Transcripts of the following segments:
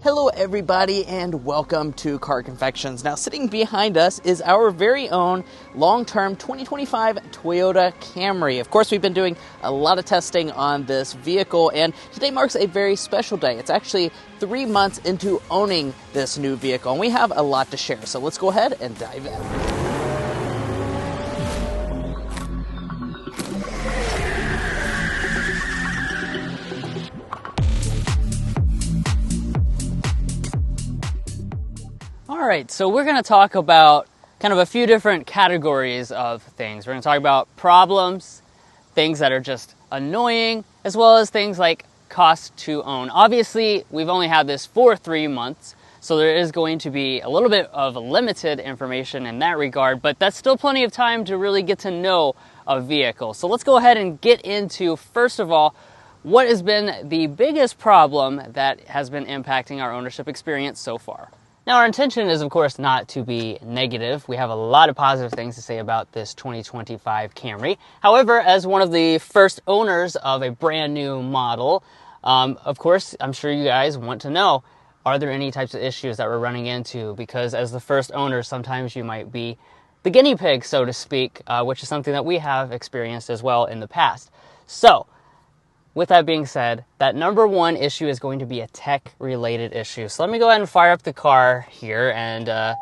Hello everybody and welcome to Car Confections. Now sitting behind us is our very own long-term 2025 Toyota Camry. Of course, we've been doing a lot of testing on this vehicle and today marks a very special day. It's actually 3 months into owning this new vehicle and we have a lot to share. So let's go ahead and dive in. All right, so we're going to talk about kind of a few different categories of things. We're going to talk about problems, things that are just annoying, as well as things like cost to own. Obviously, we've only had this for 3 months, so there is going to be a little bit of limited information in that regard, but that's still plenty of time to really get to know a vehicle. So let's go ahead and get into, first of all, what has been the biggest problem that has been impacting our ownership experience so far. Now, our intention is, of course, not to be negative. We have a lot of positive things to say about this 2025 Camry. However, as one of the first owners of a brand new model, of course, I'm sure you guys want to know, are there any types of issues that we're running into? Because as the first owner, sometimes you might be the guinea pig, so to speak, which is something that we have experienced as well in the past. So, with that being said, that number one issue is going to be a tech-related issue. So let me go ahead and fire up the car here and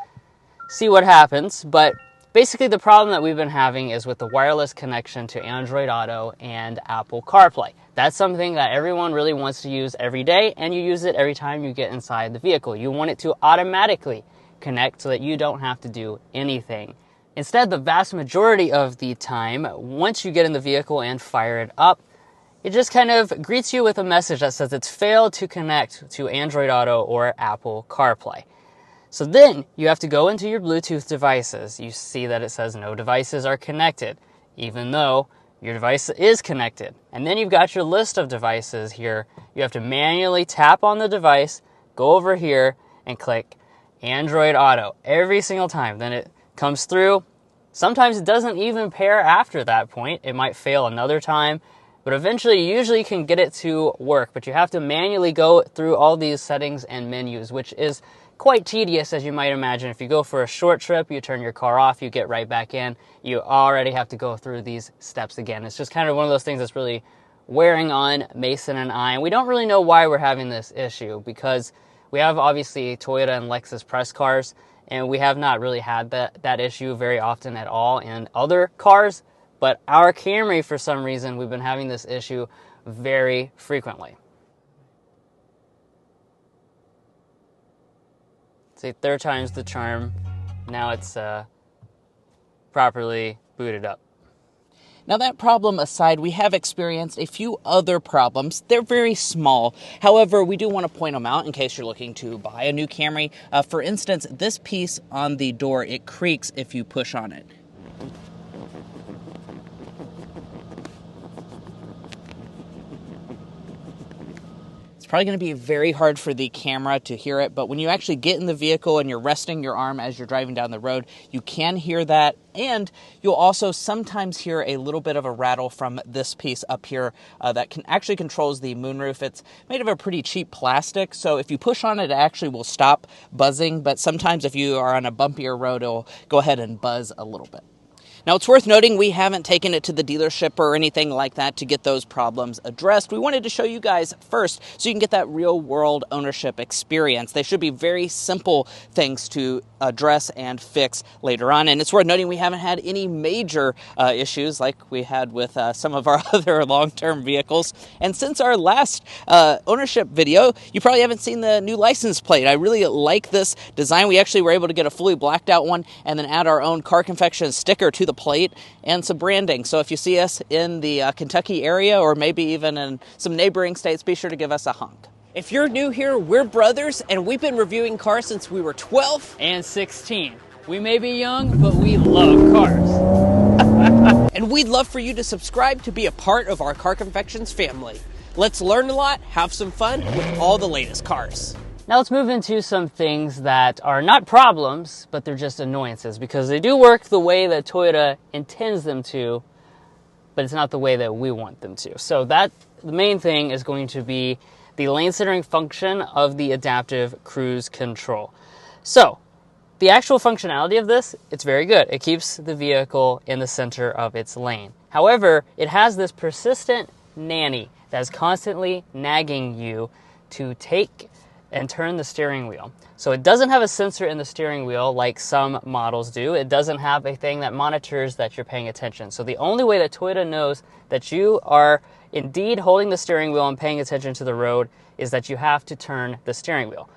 see what happens. But basically the problem that we've been having is with the wireless connection to Android Auto and Apple CarPlay. That's something that everyone really wants to use every day, and you use it every time you get inside the vehicle. You want it to automatically connect so that you don't have to do anything. Instead, the vast majority of the time, once you get in the vehicle and fire it up, it just kind of greets you with a message that says it's failed to connect to Android Auto or Apple CarPlay. So then you have to go into your Bluetooth devices. You see that it says no devices are connected, even though your device is connected. And then you've got your list of devices here. You have to manually tap on the device, go over here, and click Android Auto every single time. Then it comes through. Sometimes it doesn't even pair after that point. It might fail another time. But eventually, you usually can get it to work, but you have to manually go through all these settings and menus, which is quite tedious, as you might imagine. If you go for a short trip, you turn your car off, you get right back in, you already have to go through these steps again. It's just kind of one of those things that's really wearing on Mason and I, and we don't really know why we're having this issue, because we have obviously Toyota and Lexus press cars, and we have not really had that issue very often at all in other cars. But our Camry, for some reason, we've been having this issue very frequently. See, third time's the charm. Now it's properly booted up. Now that problem aside, we have experienced a few other problems. They're very small. However, we do want to point them out in case you're looking to buy a new Camry. For instance, this piece on the door, it creaks if you push on it. Probably going to be very hard for the camera to hear it, but when you actually get in the vehicle and you're resting your arm as you're driving down the road, you can hear that, and you'll also sometimes hear a little bit of a rattle from this piece up here that actually controls the moonroof. It's made of a pretty cheap plastic, so if you push on it, it actually will stop buzzing, but sometimes if you are on a bumpier road, it'll go ahead and buzz a little bit. Now, it's worth noting we haven't taken it to the dealership or anything like that to get those problems addressed. We wanted to show you guys first so you can get that real-world ownership experience. They should be very simple things to address and fix later on. And it's worth noting we haven't had any major issues like we had with some of our other long-term vehicles. And since our last ownership video, you probably haven't seen the new license plate. I really like this design. We actually were able to get a fully blacked out one and then add our own Car Confections sticker to the plate and some branding. So if you see us in the Kentucky area or maybe even in some neighboring states, be sure to give us a honk. If you're new here, we're brothers and we've been reviewing cars since we were 12 and 16. We may be young, but we love cars. And we'd love for you to subscribe to be a part of our Car Confections family. Let's learn a lot, have some fun with all the latest cars. Now let's move into some things that are not problems, but they're just annoyances, because they do work the way that Toyota intends them to, but it's not the way that we want them to. So the main thing is going to be the lane centering function of the adaptive cruise control. So, the actual functionality of this, it's very good. It keeps the vehicle in the center of its lane. However, it has this persistent nanny that is constantly nagging you to take and turn the steering wheel. So it doesn't have a sensor in the steering wheel like some models do. It doesn't have a thing that monitors that you're paying attention. So the only way that Toyota knows that you are indeed holding the steering wheel and paying attention to the road is that you have to turn the steering wheel.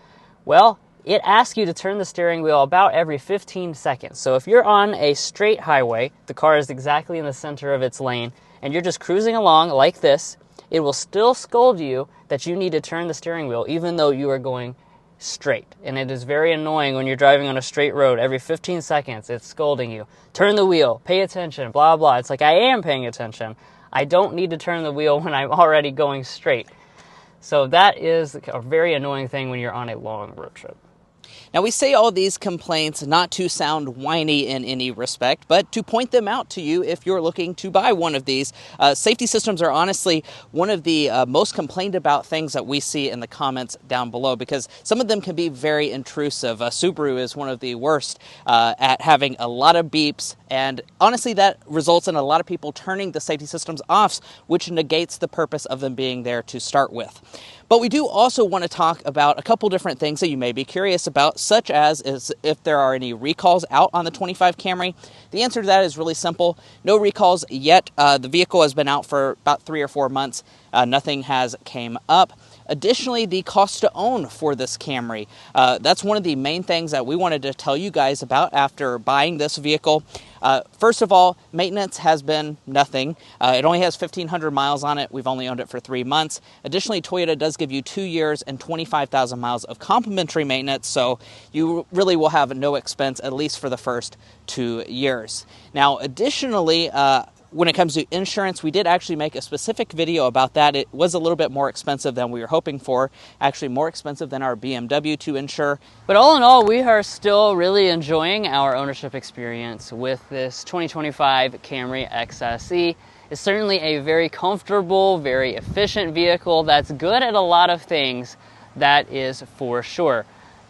Well, it asks you to turn the steering wheel about every 15 seconds. So if you're on a straight highway, the car is exactly in the center of its lane, and you're just cruising along like this, it will still scold you that you need to turn the steering wheel even though you are going straight. And it is very annoying when you're driving on a straight road. Every 15 seconds, it's scolding you. Turn the wheel, pay attention, blah, blah. It's like, I am paying attention. I don't need to turn the wheel when I'm already going straight. So that is a very annoying thing when you're on a long road trip. Now, we say all these complaints not to sound whiny in any respect, but to point them out to you if you're looking to buy one of these. Safety systems are honestly one of the most complained about things that we see in the comments down below, because some of them can be very intrusive. Subaru is one of the worst at having a lot of beeps, and honestly that results in a lot of people turning the safety systems off, which negates the purpose of them being there to start with. But we do also want to talk about a couple different things that you may be curious about, such as if there are any recalls out on the 25 Camry. The answer to that is really simple. No recalls yet. The vehicle has been out for about 3 or 4 months. Nothing has came up. Additionally, the cost to own for this Camry. That's one of the main things that we wanted to tell you guys about after buying this vehicle. First of all, maintenance has been nothing. It only has 1,500 miles on it. We've only owned it for 3 months. Additionally, Toyota does give you 2 years and 25,000 miles of complimentary maintenance, so you really will have no expense, at least for the first 2 years. Now, additionally, when it comes to insurance, we did actually make a specific video about that. It was a little bit more expensive than we were hoping for, actually more expensive than our BMW to insure. But all in all, we are still really enjoying our ownership experience with this 2025 Camry XSE. It's certainly a very comfortable, very efficient vehicle that's good at a lot of things, that is for sure.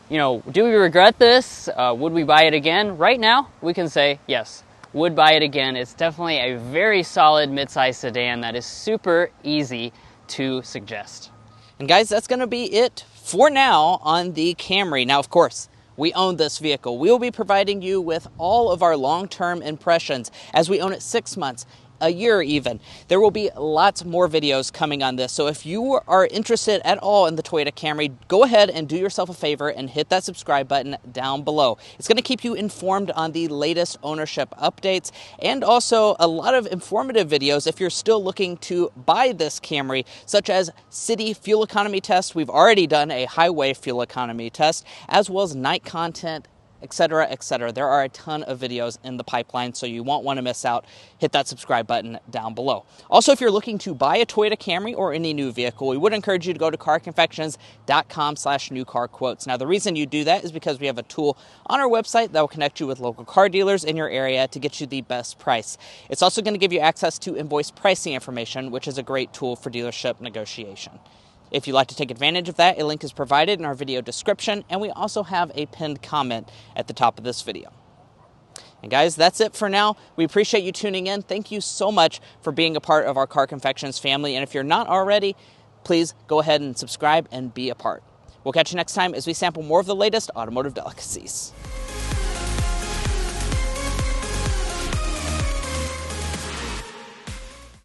You know, do we regret this? Would we buy it again? Right now, we can say yes. Would buy it again. It's definitely a very solid midsize sedan that is super easy to suggest. And guys, that's going to be it for now on the Camry. Now, of course, we own this vehicle. We will be providing you with all of our long-term impressions as we own it 6 months, a year even. There will be lots more videos coming on this. So if you are interested at all in the Toyota Camry, go ahead and do yourself a favor and hit that subscribe button down below. It's going to keep you informed on the latest ownership updates and also a lot of informative videos if you're still looking to buy this Camry, such as city fuel economy test. We've already done a highway fuel economy test, as well as night content, etc., etc. There are a ton of videos in the pipeline, so you won't want to miss out. Hit that subscribe button down below. Also, if you're looking to buy a Toyota Camry or any new vehicle, we would encourage you to go to carconfections.com/newcarquotes. Now, the reason you do that is because we have a tool on our website that will connect you with local car dealers in your area to get you the best price. It's also going to give you access to invoice pricing information, which is a great tool for dealership negotiation. If you'd like to take advantage of that, a link is provided in our video description, and we also have a pinned comment at the top of this video. And guys, that's it for now. We appreciate you tuning in. Thank you so much for being a part of our Car Confections family. And if you're not already, please go ahead and subscribe and be a part. We'll catch you next time as we sample more of the latest automotive delicacies.